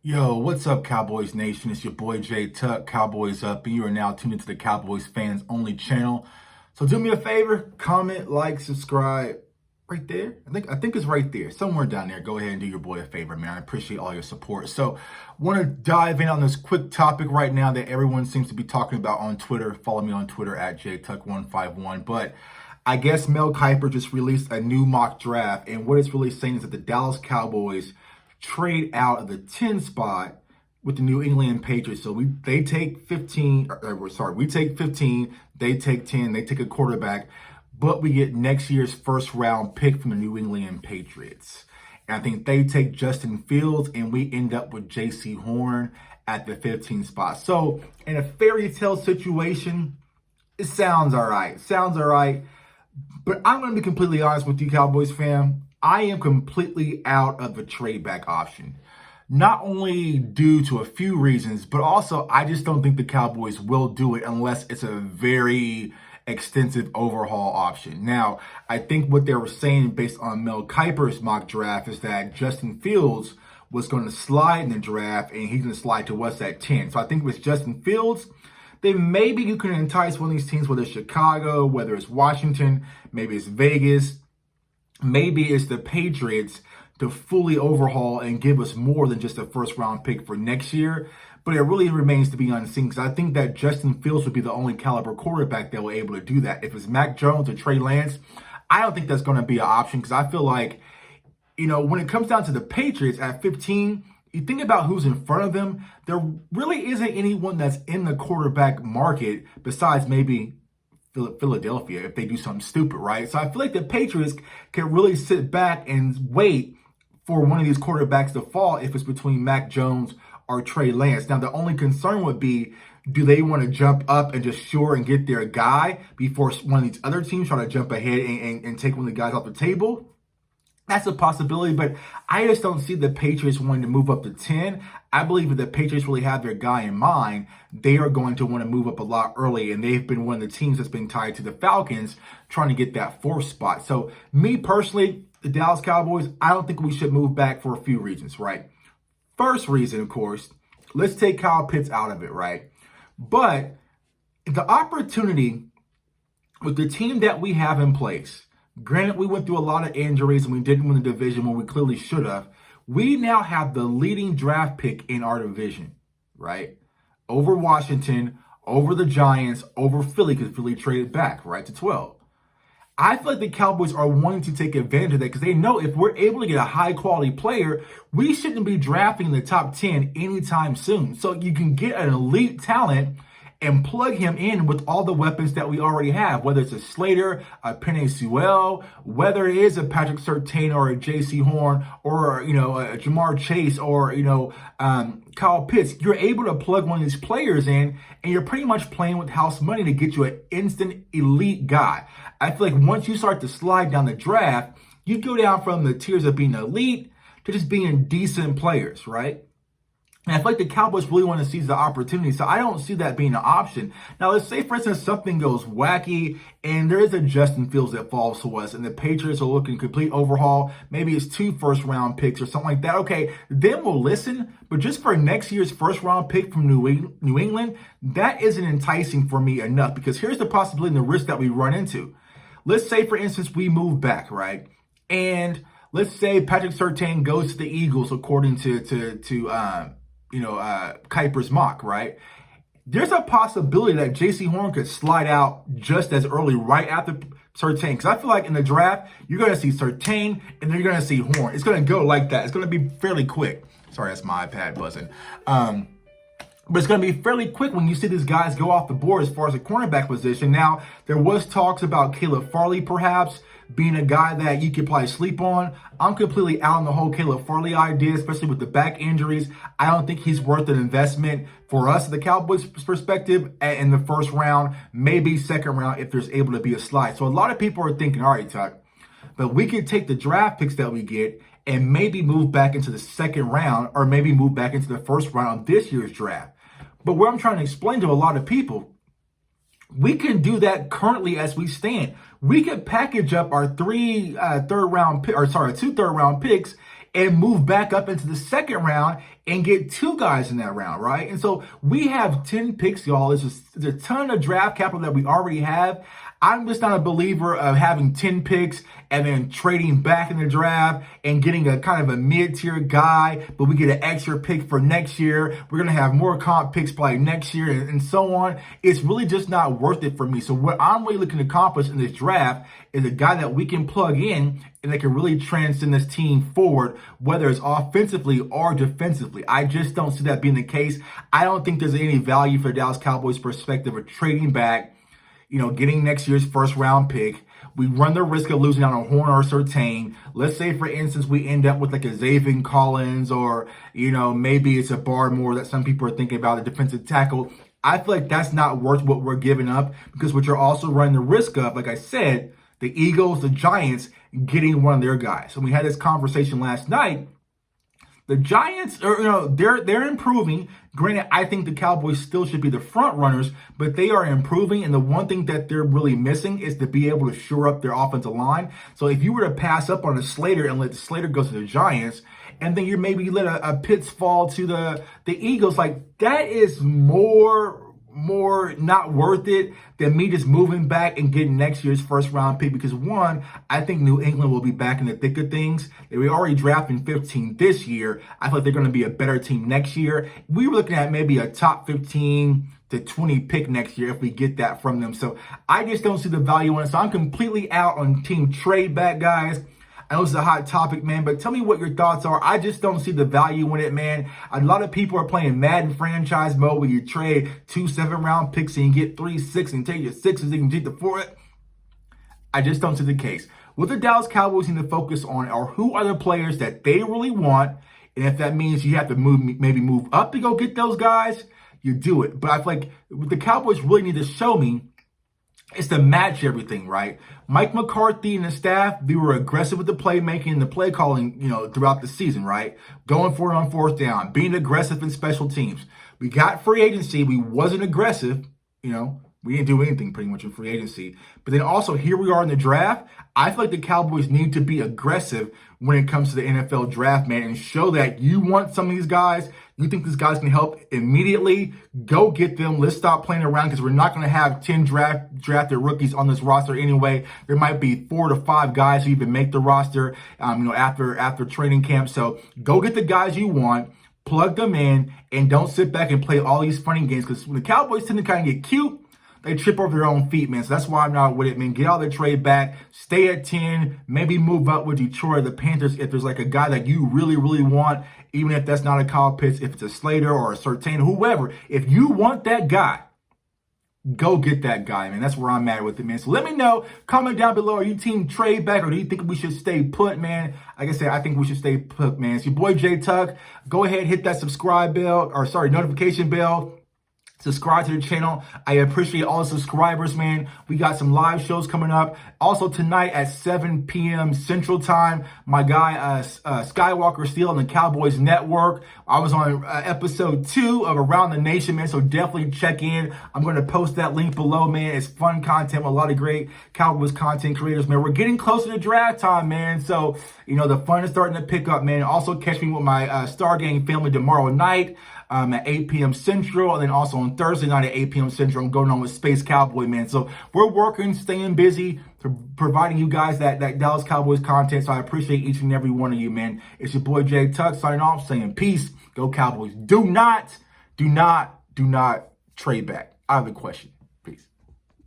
Yo, what's up, Cowboys Nation? It's your boy Jay Tuck, Cowboys Up, and you are now tuned into the Cowboys Fans Only channel. So do me a favor, comment, like, subscribe, right there. I think it's right there, somewhere down there. Go ahead and do your boy a favor, man. I appreciate all your support. So, want to dive in on this quick topic right now that everyone seems to be talking about on Twitter. Follow me on Twitter at JTuck151. But I guess Mel Kiper just released a new mock draft, and what it's really saying is that the Dallas Cowboys trade out of the 10 spot with the New England Patriots. So they take 15, we take 15, they take 10, they take a quarterback, but we get next year's first round pick from the New England Patriots. And I think they take Justin Fields, and we end up with J.C. Horn at the 15 spot. So in a fairy tale situation, it sounds all right. But I'm going to be completely honest with you, Cowboys fan. I am completely out of the trade back option. Not only due to a few reasons, but also I just don't think the Cowboys will do it unless it's a very extensive overhaul option. Now, I think what they were saying based on Mel Kiper's mock draft is that Justin Fields was going to slide in the draft, and he's going to slide to us at 10. So I think with Justin Fields, then maybe you can entice one of these teams, whether it's Chicago, whether it's Washington, maybe it's Vegas, maybe it's the Patriots, to fully overhaul and give us more than just a first round pick for next year. But it really remains to be unseen, because I think that Justin Fields would be the only caliber quarterback that will be able to do that. If it's Mac Jones or Trey Lance, I don't think that's going to be an option, because I feel like, when it comes down to the Patriots at 15, you think about who's in front of them, there really isn't anyone that's in the quarterback market besides maybe Philadelphia if they do something stupid, right? So I feel like the Patriots can really sit back and wait for one of these quarterbacks to fall if it's between Mac Jones or Trey Lance. Now, the only concern would be, do they want to jump up and just sure and get their guy before one of these other teams try to jump ahead and take one of the guys off the table? That's a possibility, but I just don't see the Patriots wanting to move up to 10. I believe if the Patriots really have their guy in mind, they are going to want to move up a lot early, and they've been one of the teams that's been tied to the Falcons trying to get that 4th spot. So me personally, the Dallas Cowboys, I don't think we should move back for a few reasons, right? First reason, of course, let's take Kyle Pitts out of it, right? But the opportunity with the team that we have in place, granted, we went through a lot of injuries and we didn't win the division when we clearly should have. We now have the leading draft pick in our division, right? Over Washington, over the Giants, over Philly, because Philly traded back, right, to 12. I feel like the Cowboys are wanting to take advantage of that, because they know if we're able to get a high-quality player, we shouldn't be drafting in the top 10 anytime soon. So you can get an elite talent and plug him in with all the weapons that we already have, whether it's a Slater, a Penei Sewell, whether it is a Patrick Surtain or a J.C. Horn or, a Jamar Chase or, Kyle Pitts. You're able to plug one of these players in, and you're pretty much playing with house money to get you an instant elite guy. I feel like once you start to slide down the draft, you go down from the tiers of being elite to just being decent players, right? And I feel like the Cowboys really want to seize the opportunity, so I don't see that being an option. Now, let's say, for instance, something goes wacky and there is a Justin Fields that falls to us and the Patriots are looking complete overhaul. Maybe it's 2 first-round picks or something like that. Okay, then we'll listen. But just for next year's first-round pick from New England, that isn't enticing for me enough, because here's the possibility and the risk that we run into. Let's say, for instance, we move back, right? And let's say Patrick Surtain goes to the Eagles according to Kiper's mock, right? There's a possibility that J.C. Horn could slide out just as early, right after Surtain. Because I feel like in the draft, you're going to see Surtain and then you're going to see Horn. It's going to go like that. It's going to be fairly quick. Sorry, that's my iPad buzzing. But it's going to be fairly quick when you see these guys go off the board as far as the cornerback position. Now, there was talks about Caleb Farley perhaps being a guy that you could probably sleep on. I'm completely out on the whole Caleb Farley idea, especially with the back injuries. I don't think he's worth an investment for us, the Cowboys' perspective, in the first round, maybe second round if there's able to be a slide. So a lot of people are thinking, all right, Tuck, but we could take the draft picks that we get and maybe move back into the second round or maybe move back into the first round of this year's draft. But what I'm trying to explain to a lot of people, we can do that currently as we stand. We could package up our 2 third round picks and move back up into the second round and get 2 guys in that round, right? And so we have 10 picks, y'all. There's a ton of draft capital that we already have. I'm just not a believer of having 10 picks and then trading back in the draft and getting a kind of a mid-tier guy, but we get an extra pick for next year. We're going to have more comp picks probably next year and so on. It's really just not worth it for me. So what I'm really looking to accomplish in this draft is a guy that we can plug in and that can really transcend this team forward, whether it's offensively or defensively. I just don't see that being the case. I don't think there's any value for the Dallas Cowboys perspective of trading back, getting next year's first round pick. We run the risk of losing out on Horn or Surtain. Let's say, for instance, we end up with like a Xavier Collins or, maybe it's a Barmore that some people are thinking about, a defensive tackle. I feel like that's not worth what we're giving up, because what you're also running the risk of, like I said, the Eagles, the Giants getting one of their guys. And we had this conversation last night. The Giants are, they're improving. Granted, I think the Cowboys still should be the front runners, but they are improving. And the one thing that they're really missing is to be able to shore up their offensive line. So if you were to pass up on a Slater and let Slater go to the Giants, and then you maybe let a Pitts fall to the Eagles, like that is more not worth it than me just moving back and getting next year's first round pick. Because one, I think New England will be back in the thick of things. They were already drafting 15 this year. I feel like they're going to be a better team next year. We were looking at maybe a top 15 to 20 pick next year if we get that from them. So I just don't see the value in it. So I'm completely out on team trade back, guys. I know it's a hot topic, man, but tell me what your thoughts are. I just don't see the value in it, man. A lot of people are playing Madden franchise mode where you trade 2 7-round picks and you get 3 6 and take your 6s and you can take the 4. I just don't see the case. What the Dallas Cowboys need to focus on are who are the players that they really want. And if that means you have to maybe move up to go get those guys, you do it. But I feel like what the Cowboys really need to show me is to match everything, right? Mike McCarthy and the staff, they were aggressive with the playmaking and the play calling, throughout the season, right? Going for it on 4th down, being aggressive in special teams. We got free agency. We wasn't aggressive, We didn't do anything pretty much in free agency. But then also here we are in the draft. I feel like the Cowboys need to be aggressive when it comes to the NFL draft, man, and show that you want some of these guys. You think these guys can help immediately. Go get them. Let's stop playing around, because we're not going to have 10 drafted rookies on this roster anyway. There might be 4 to 5 guys who even make the roster, after training camp. So go get the guys you want. Plug them in, and don't sit back and play all these funny games, because when the Cowboys tend to kind of get cute, they trip over their own feet, man. So that's why I'm not with it, man. Get all the trade back. Stay at 10. Maybe move up with Detroit or the Panthers if there's like a guy that you really, really want, even if that's not a Kyle Pitts, if it's a Slater or a Surtain, whoever. If you want that guy, go get that guy, man. That's where I'm at with it, man. So let me know. Comment down below. Are you team trade back, or do you think we should stay put, man? Like I said, I think we should stay put, man. It's your boy J Tuck. Go ahead, hit that notification bell. Subscribe to the channel. I appreciate all the subscribers, man. We got some live shows coming up. Also tonight at 7 p.m. Central Time, my guy Skywalker Steel on the Cowboys Network. I was on episode 2 of Around the Nation, man, so definitely check in. I'm going to post that link below, man. It's fun content with a lot of great Cowboys content creators, man. We're getting closer to draft time, man, so, the fun is starting to pick up, man. Also catch me with my Star Gang family tomorrow night at 8 p.m. Central, and then also on Thursday night at 8 p.m. Central, I'm going on with Space Cowboy, man. So we're working, staying busy, providing you guys that Dallas Cowboys content. So I appreciate each and every one of you, man. It's your boy Jay Tuck signing off, saying peace. Go Cowboys. Do not trade back. I have a question. Peace.